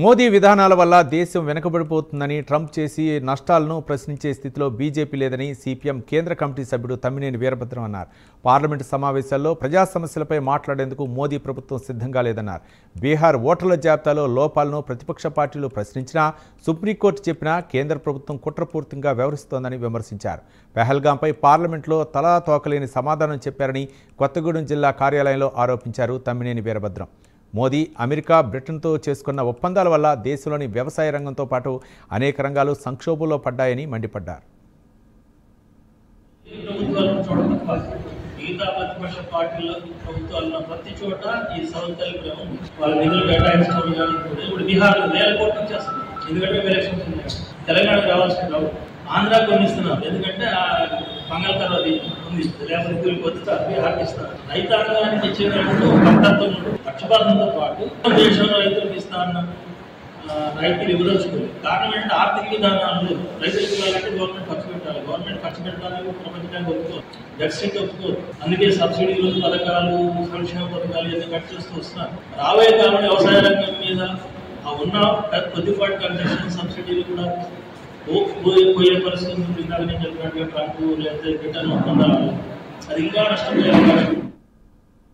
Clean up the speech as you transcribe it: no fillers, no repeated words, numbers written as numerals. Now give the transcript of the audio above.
మోదీ విధానాల వల్ల దేశం వెనుకబడిపోతుందని ట్రంప్ చేసి నష్టాలను ప్రశ్నించే స్థితిలో బీజేపీ లేదని సిపిఎం కేంద్ర కమిటీ సభ్యుడు తమ్మినేని వీరభద్రం అన్నారు. పార్లమెంటు సమావేశాల్లో ప్రజా సమస్యలపై మాట్లాడేందుకు మోదీ ప్రభుత్వం సిద్ధంగా లేదన్నారు. బీహార్ ఓటర్ల జాబితాలో లోపాలను ప్రతిపక్ష పార్టీలు ప్రశ్నించినా సుప్రీంకోర్టు చెప్పినా కేంద్ర ప్రభుత్వం కుట్రపూర్తిగా వ్యవహరిస్తోందని విమర్శించారు. పెహల్గాంపై పార్లమెంట్లో తలా తోకలేని సమాధానం చెప్పారని కొత్తగూడెం జిల్లా కార్యాలయంలో ఆరోపించారు తమ్మినేని వీరభద్రం. మోదీ అమెరికా బ్రిటన్తో చేసుకున్న ఒప్పందాల వల్ల దేశంలోని వ్యవసాయ రంగంతో పాటు అనేక రంగాలు సంక్షోభంలో పడ్డాయని మండిపడ్డారు. ఆంధ్ర కొన్ని ఇస్తున్నారు, ఎందుకంటే మంగళకరం అది ఉంది, లేకపోతే కూలికి వస్తే బీహార్కి ఇస్తారు. రైతాంగానికి ఇచ్చేటప్పుడు భక్తత్వం పక్షపాతంతో పాటు దేశంలో రైతులకు ఇస్తా అన్న రైతులు ఇవ్వదలుచుకోలేదు. కారణం ఏంటంటే ఆర్థిక విధానాలు రైతులకు ఇవ్వాలంటే గవర్నమెంట్ ఖర్చు పెట్టాలి. గవర్నమెంట్ ఖర్చు పెట్టాలని ప్రపంచానికి ఒప్పుకోరు, డెఫిసిట్ ఒప్పుకోరు. అందుకే సబ్సిడీలు, పథకాలు, సంక్షేమ పథకాలు ఇవన్నీ కట్ చేస్తూ వస్తున్నారు. రాబోయే కాలంలో వ్యవసాయ రంగం మీద ఉన్న కొద్దిపాటి కన్సెషన్ సబ్సిడీలు కూడా పోయే పరిస్థితి ఇందాక నేను చెప్పినట్టుగా ట్రంప్ లేదా బ్రిటన్ ఒప్పందాలు అది ఇంకా నష్టపోయే అవకాశం.